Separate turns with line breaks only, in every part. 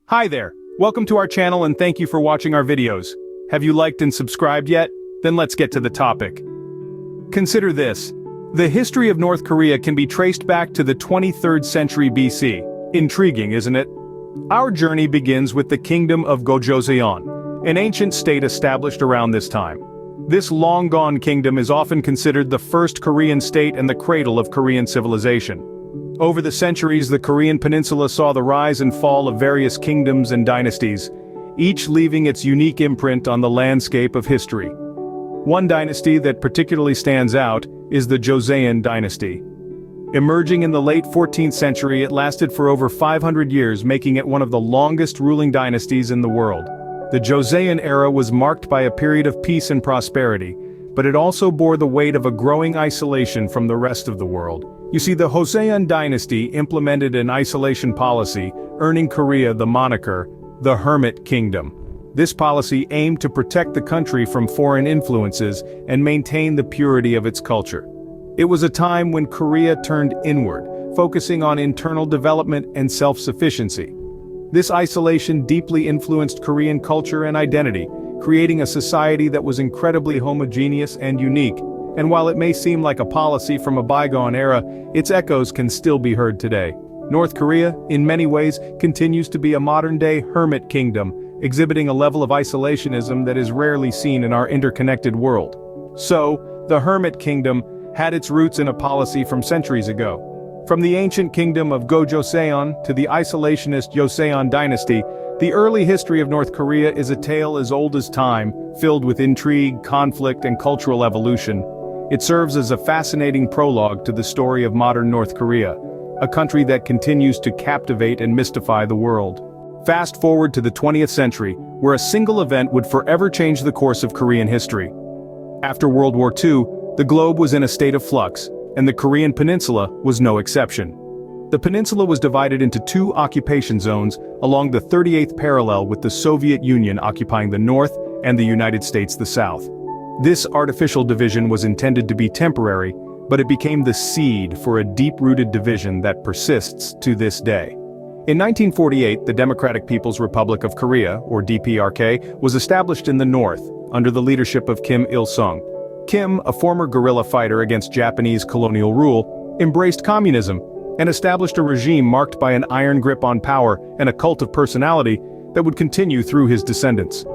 Hi there, welcome to our channel and thank you for watching our videos. Have you liked and subscribed yet? Then let's get to the topic. Consider this. The history of North Korea can be traced back to the 23rd century BC. Intriguing, isn't it? Our journey begins with the kingdom of Gojoseon, an ancient state established around this time. This long-gone kingdom is often considered the first Korean state and the cradle of Korean civilization. Over the centuries, the Korean peninsula saw the rise and fall of various kingdoms and dynasties, each leaving its unique imprint on the landscape of history. One dynasty that particularly stands out is the Joseon dynasty. Emerging in the late 14th century, it lasted for over 500 years, making it one of the longest ruling dynasties in the world. The Joseon era was marked by a period of peace and prosperity, but it also bore the weight of a growing isolation from the rest of the world. You see, the Joseon dynasty implemented an isolation policy, earning Korea the moniker, the Hermit Kingdom. This policy aimed to protect the country from foreign influences and maintain the purity of its culture. It was a time when Korea turned inward, focusing on internal development and self-sufficiency. This isolation deeply influenced Korean culture and identity, creating a society that was incredibly homogeneous and unique. And while it may seem like a policy from a bygone era, its echoes can still be heard today. North Korea, in many ways, continues to be a modern-day hermit kingdom, exhibiting a level of isolationism that is rarely seen in our interconnected world. So, the Hermit Kingdom had its roots in a policy from centuries ago. From the ancient kingdom of Gojoseon to the isolationist Joseon dynasty, the early history of North Korea is a tale as old as time, filled with intrigue, conflict, and cultural evolution. It serves as a fascinating prologue to the story of modern North Korea, a country that continues to captivate and mystify the world. Fast forward to the 20th century, where a single event would forever change the course of Korean history. After World War II, the globe was in a state of flux, and the Korean peninsula was no exception. The peninsula was divided into two occupation zones along the 38th parallel, with the Soviet Union occupying the north and the United States the south. This artificial division was intended to be temporary, but it became the seed for a deep-rooted division that persists to this day. In 1948, the Democratic People's Republic of Korea, or DPRK, was established in the north, under the leadership of Kim Il-sung. Kim, a former guerrilla fighter against Japanese colonial rule, embraced communism and established a regime marked by an iron grip on power and a cult of personality that would continue through his descendants.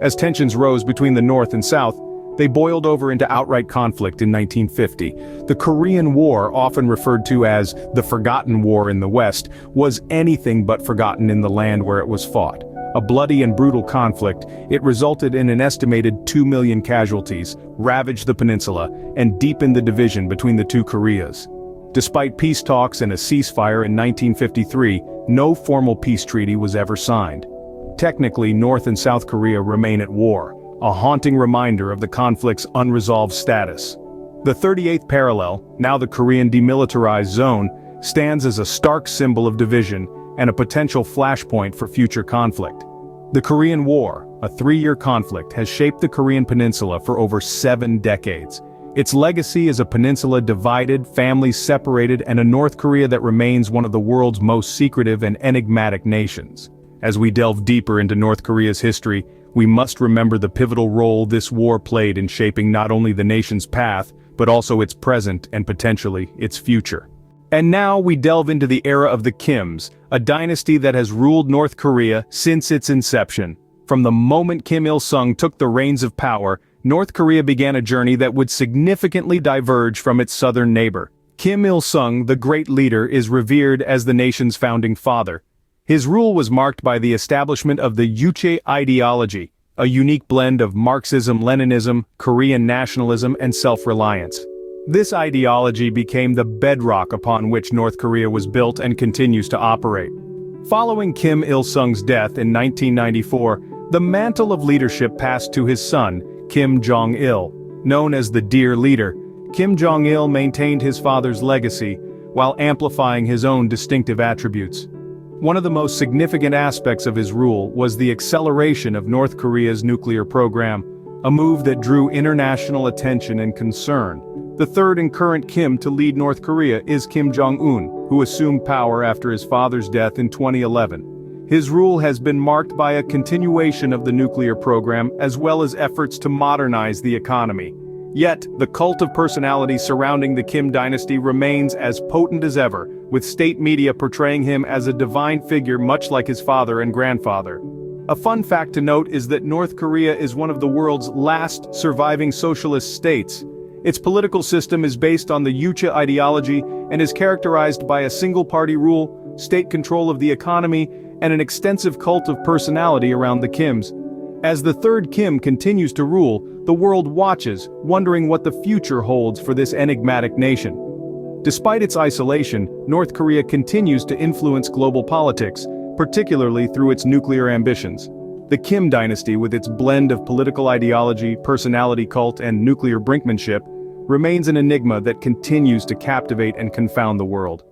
As tensions rose between the North and South, they boiled over into outright conflict in 1950. The Korean War, often referred to as the Forgotten War in the West, was anything but forgotten in the land where it was fought. A bloody and brutal conflict, it resulted in an estimated 2 million casualties, ravaged the peninsula, and deepened the division between the two Koreas. Despite peace talks and a ceasefire in 1953, no formal peace treaty was ever signed. Technically, North and South Korea remain at war, a haunting reminder of the conflict's unresolved status. The 38th parallel, now the Korean Demilitarized Zone, stands as a stark symbol of division and a potential flashpoint for future conflict. The Korean War, a 3-year conflict, has shaped the Korean peninsula for over 7 decades. Its legacy is a peninsula divided, families separated, and a North Korea that remains one of the world's most secretive and enigmatic nations. As we delve deeper into North Korea's history, we must remember the pivotal role this war played in shaping not only the nation's path, but also its present and potentially its future. And now we delve into the era of the Kims, a dynasty that has ruled North Korea since its inception. From the moment Kim Il-sung took the reins of power, North Korea began a journey that would significantly diverge from its southern neighbor. Kim Il-sung, the great leader, is revered as the nation's founding father. His rule was marked by the establishment of the Juche ideology, a unique blend of Marxism-Leninism, Korean nationalism, and self-reliance. This ideology became the bedrock upon which North Korea was built and continues to operate. Following Kim Il-sung's death in 1994, the mantle of leadership passed to his son, Kim Jong-il. Known as the Dear Leader, Kim Jong-il maintained his father's legacy, while amplifying his own distinctive attributes. One of the most significant aspects of his rule was the acceleration of North Korea's nuclear program, a move that drew international attention and concern. The third and current Kim to lead North Korea is Kim Jong-un, who assumed power after his father's death in 2011. His rule has been marked by a continuation of the nuclear program as well as efforts to modernize the economy. Yet, the cult of personality surrounding the Kim dynasty remains as potent as ever, with state media portraying him as a divine figure much like his father and grandfather. A fun fact to note is that North Korea is one of the world's last surviving socialist states. Its political system is based on the Yucha ideology and is characterized by a single-party rule, state control of the economy, and an extensive cult of personality around the Kims. As the third Kim continues to rule, the world watches, wondering what the future holds for this enigmatic nation. Despite its isolation, North Korea continues to influence global politics, particularly through its nuclear ambitions. The Kim dynasty, with its blend of political ideology, personality cult, and nuclear brinkmanship, remains an enigma that continues to captivate and confound the world.